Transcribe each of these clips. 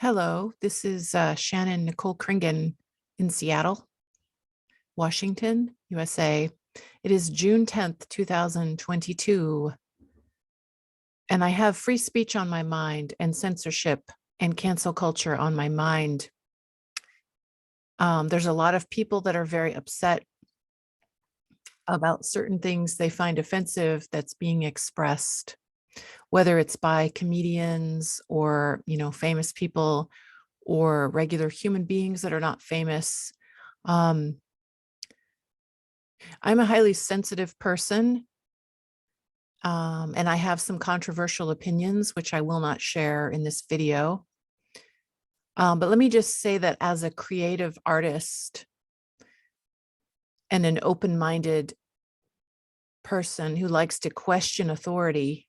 Hello, this is Shannon Nicole Kringen in Seattle, Washington, USA. It is June 10th, 2022, and I have free speech on my mind and censorship and cancel culture on my mind. There's a lot of people that are very upset about certain things they find offensive that's being expressed, whether it's by comedians or, famous people or regular human beings that are not famous. Um, I'm a highly sensitive person, and I have some controversial opinions, which I will not share in this video. But let me just say that as a creative artist and an open-minded person who likes to question authority,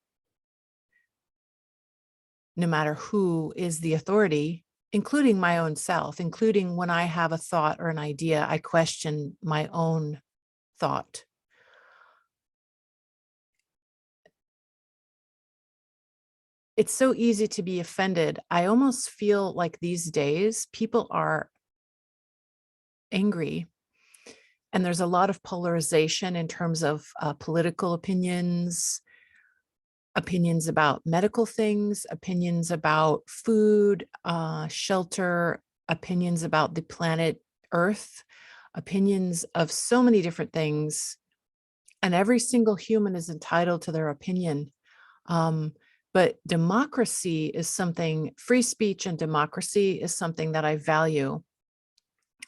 no matter who is the authority, including my own self, including when I have a thought or an idea, I question my own thought. It's so easy to be offended. I almost feel like these days people are angry, and there's a lot of polarization in terms of political opinions, opinions about medical things, opinions about food, shelter, opinions about the planet Earth, opinions of so many different things. And every single human is entitled to their opinion. But democracy is something, free speech and democracy is something that I value.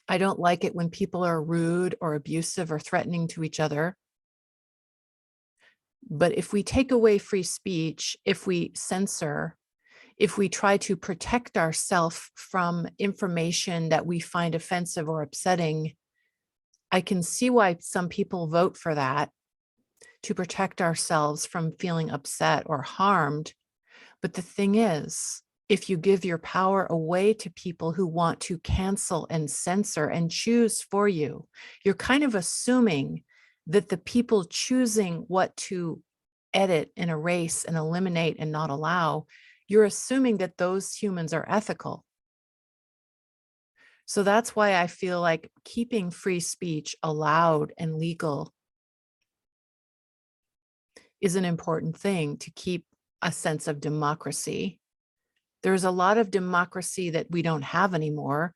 I don't like it when people are rude or abusive or threatening to each other. But if we take away free speech, if we censor, if we try to protect ourselves from information that we find offensive or upsetting, I can see why some people vote for that, to protect ourselves from feeling upset or harmed. But the thing is, if you give your power away to people who want to cancel and censor and choose for you, you're kind of assuming that the people choosing what to edit and erase and eliminate and not allow, you're assuming that those humans are ethical. So that's why I feel like keeping free speech allowed and legal is an important thing to keep a sense of democracy. There's a lot of democracy that we don't have anymore.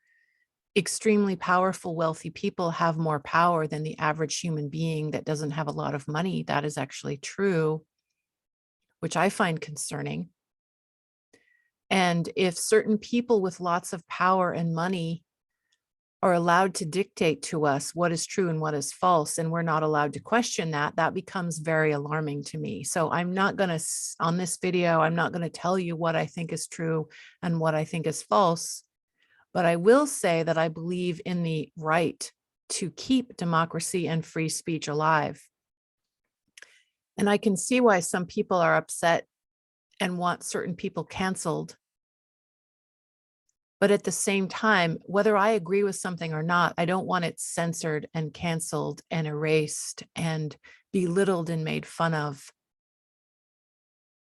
Extremely powerful, wealthy people have more power than the average human being that doesn't have a lot of money. That is actually true, which I find concerning. And if certain people with lots of power and money are allowed to dictate to us what is true and what is false, and we're not allowed to question that, that becomes very alarming to me. So I'm not going to, on this video, I'm not going to tell you what I think is true and what I think is false, but I will say that I believe in the right to keep democracy and free speech alive. And I can see why some people are upset and want certain people canceled. But at the same time, whether I agree with something or not, I don't want it censored and canceled and erased and belittled and made fun of.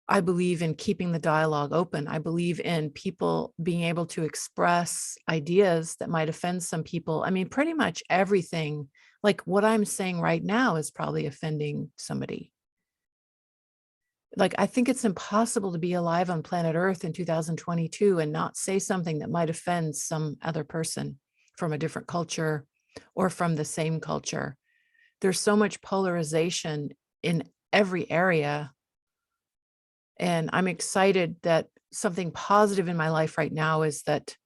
I believe in keeping the dialogue open. I believe in people being able to express ideas that might offend some people. I mean, pretty much everything, like what I'm saying right now, is probably offending somebody. Like, I think it's impossible to be alive on planet Earth in 2022 and not say something that might offend some other person from a different culture or from the same culture. There's so much polarization in every area. And I'm excited that something positive in my life right now is that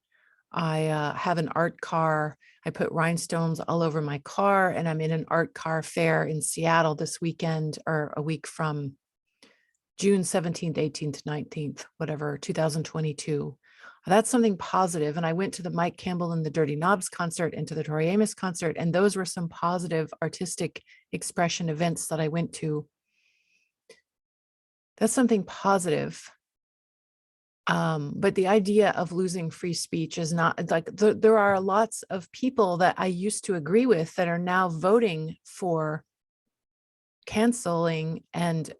I have an art car. I put rhinestones all over my car, and I'm in an art car fair in Seattle this weekend, or a week from June 17th, 18th, 19th, whatever, 2022. That's something positive. And I went to the Mike Campbell and the Dirty Knobs concert and to the Tori Amos concert. And those were some positive artistic expression events that I went to. That's something positive. But the idea of losing free speech is not like there are lots of people that I used to agree with that are now voting for canceling, and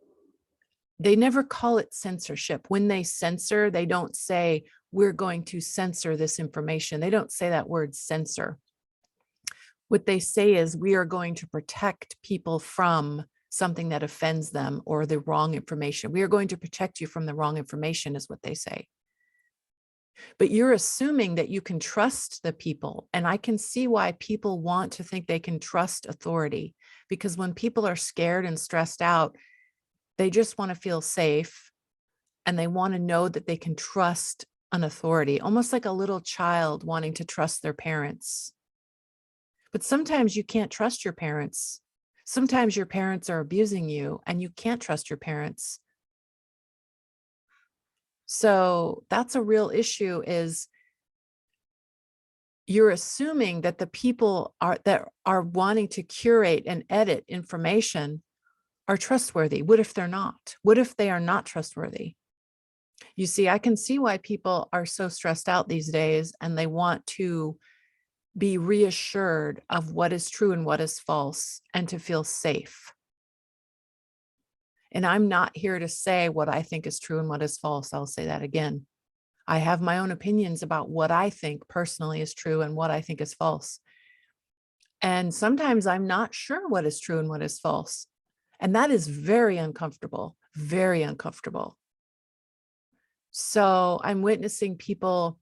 they never call it censorship. When they censor, they don't say, we're going to censor this information. They don't say that word censor. What they say is we are going to protect people from something that offends them or the wrong information. We are going to protect you from the wrong information is what they say. But you're assuming that you can trust the people. And I can see why people want to think they can trust authority, because when people are scared and stressed out, they just want to feel safe and they want to know that they can trust an authority, almost like a little child wanting to trust their parents. But sometimes you can't trust your parents. Sometimes your parents are abusing you and you can't trust your parents. So that's a real issue, is you're assuming that the people that are wanting to curate and edit information are trustworthy. What if they're not? What if they are not trustworthy? You see, I can see why people are so stressed out these days, and they want to be reassured of what is true and what is false and to feel safe. And I'm not here to say what I think is true and what is false. I'll say that again. I have my own opinions about what I think personally is true and what I think is false. And sometimes I'm not sure what is true and what is false. And that is very uncomfortable, very uncomfortable. So I'm witnessing people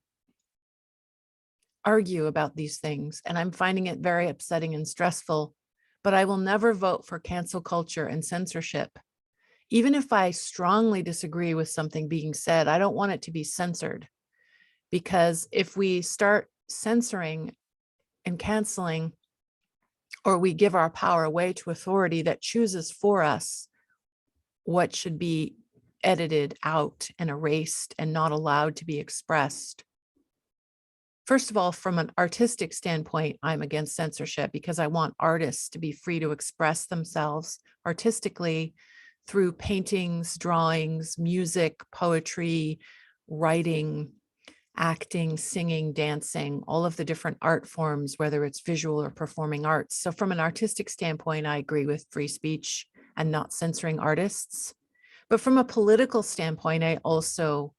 argue about these things, and I'm finding it very upsetting and stressful. But I will never vote for cancel culture and censorship. Even if I strongly disagree with something being said, I don't want it to be censored. Because if we start censoring and canceling, or we give our power away to authority that chooses for us what should be edited out and erased and not allowed to be expressed. First of all, from an artistic standpoint, I'm against censorship because I want artists to be free to express themselves artistically through paintings, drawings, music, poetry, writing, acting, singing, dancing, all of the different art forms, whether it's visual or performing arts. So from an artistic standpoint, I agree with free speech and not censoring artists. But from a political standpoint, I also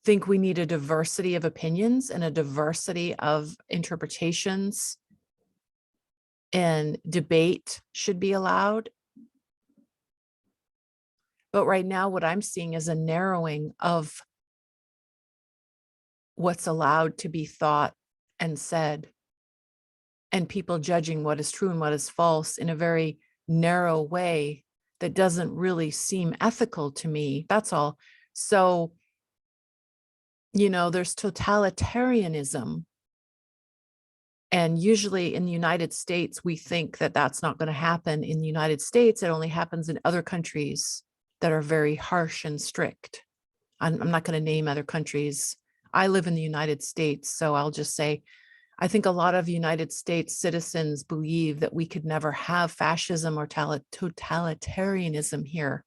think we need a diversity of opinions and a diversity of interpretations, and debate should be allowed. But right now, what I'm seeing is a narrowing of what's allowed to be thought and said, and people judging what is true and what is false in a very narrow way that doesn't really seem ethical to me. That's all. So, there's totalitarianism. And usually in the United States, we think that that's not going to happen in the United States. It only happens in other countries that are very harsh and strict. I'm not going to name other countries. I live in the United States, so I'll just say, I think a lot of United States citizens believe that we could never have fascism or totalitarianism here.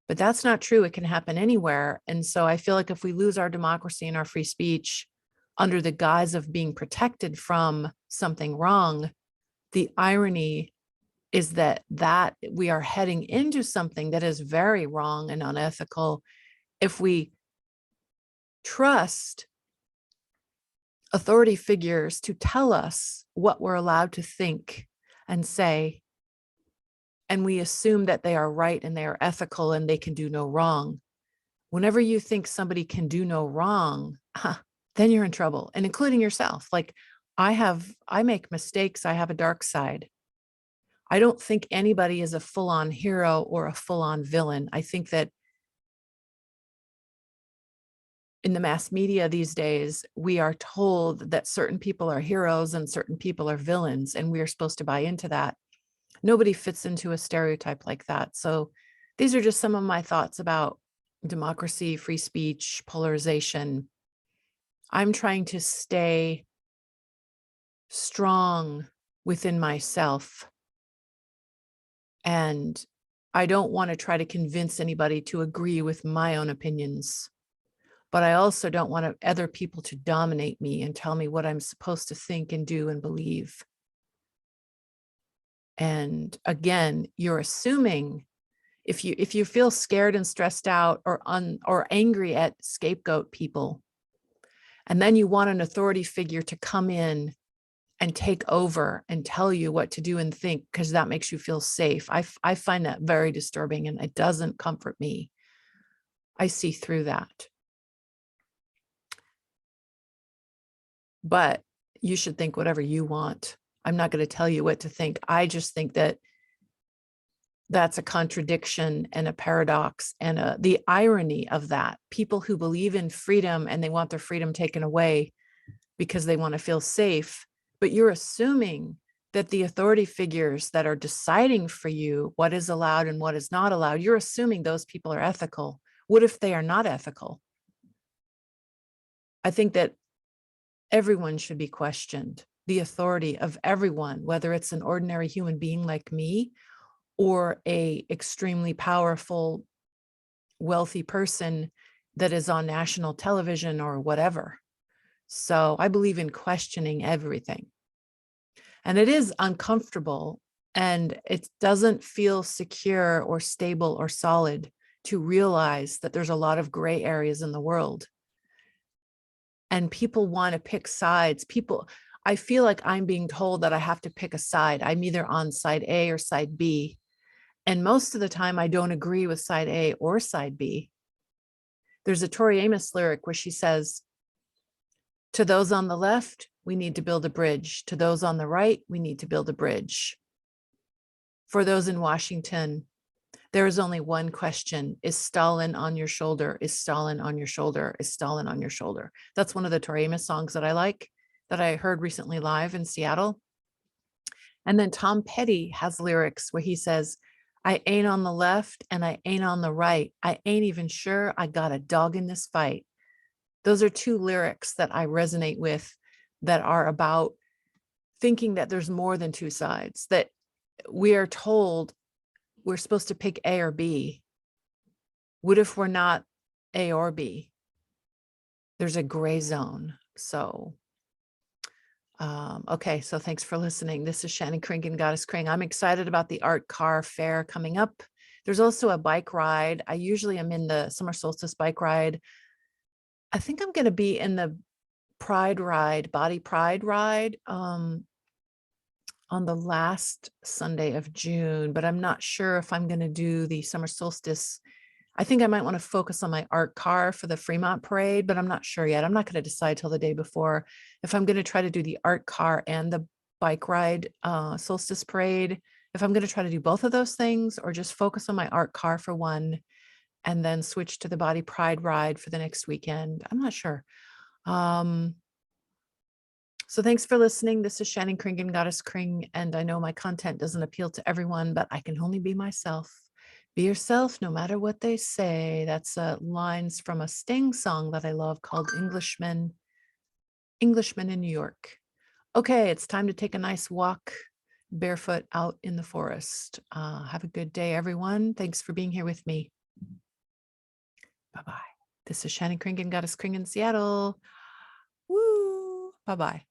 But that's not true. It can happen anywhere. And so I feel like if we lose our democracy and our free speech under the guise of being protected from something wrong, the irony is that we are heading into something that is very wrong and unethical if we trust authority figures to tell us what we're allowed to think and say, and we assume that they are right and they are ethical and they can do no wrong. Whenever you think somebody can do no wrong, then you're in trouble, and including yourself. Like I make mistakes. I have a dark side. I don't think anybody is a full-on hero or a full-on villain. I think that in the mass media these days, we are told that certain people are heroes and certain people are villains, and we are supposed to buy into that. Nobody fits into a stereotype like that. So these are just some of my thoughts about democracy, free speech, polarization. I'm trying to stay strong within myself. And I don't want to try to convince anybody to agree with my own opinions. But I also don't want other people to dominate me and tell me what I'm supposed to think and do and believe. And again, you're assuming if you feel scared and stressed out or angry at scapegoat people, And then you want an authority figure to come in and take over and tell you what to do and think, because that makes you feel safe. I find that very disturbing, and it doesn't comfort me. I see through that. But you should think whatever you want. I'm not going to tell you what to think. I just think that that's a contradiction and a paradox, and the irony of that. People who believe in freedom and they want their freedom taken away because they want to feel safe, but you're assuming that the authority figures that are deciding for you what is allowed and what is not allowed, you're assuming those people are ethical. What if they are not ethical? I think that everyone should be questioned. The authority of everyone, whether it's an ordinary human being like me or a extremely powerful, wealthy person that is on national television or whatever. So I believe in questioning everything. And it is uncomfortable, and it doesn't feel secure or stable or solid to realize that there's a lot of gray areas in the world. And people want to pick sides. I feel like I'm being told that I have to pick a side. I'm either on side A or side B. And most of the time I don't agree with side A or side B. There's a Tori Amos lyric where she says, to those on the left, we need to build a bridge. To those on the right, we need to build a bridge. For those in Washington, there is only one question. Is Stalin on your shoulder? Is Stalin on your shoulder? Is Stalin on your shoulder? That's one of the Tori Amos songs that I like, that I heard recently live in Seattle. And then Tom Petty has lyrics where he says, I ain't on the left and I ain't on the right. I ain't even sure I got a dog in this fight. Those are two lyrics that I resonate with, that are about thinking that there's more than two sides, that we are told we're supposed to pick A or B. What if we're not A or B? There's a gray zone. So, okay. So thanks for listening. This is Shannon Kringen, Goddess Kring. I'm excited about the art car fair coming up. There's also a bike ride. I usually am in the summer solstice bike ride. I think I'm going to be in the pride ride, body pride ride, on the last Sunday of June, but I'm not sure if I'm going to do the summer solstice. I think I might want to focus on my art car for the Fremont parade, but I'm not sure yet. I'm not going to decide till the day before if I'm going to try to do the art car and the bike ride solstice parade, if I'm going to try to do both of those things, or just focus on my art car for one and then switch to the body pride ride for the next weekend. I'm not sure. So thanks for listening. This is Shannon Kringen, Goddess Kring, and I know my content doesn't appeal to everyone, but I can only be myself. Be yourself no matter what they say. That's lines from a Sting song that I love called Englishman in New York. Okay, it's time to take a nice walk barefoot out in the forest. Have a good day, everyone. Thanks for being here with me. Bye-bye. This is Shannon Kringen, Goddess Kring in Seattle. Woo! Bye-bye.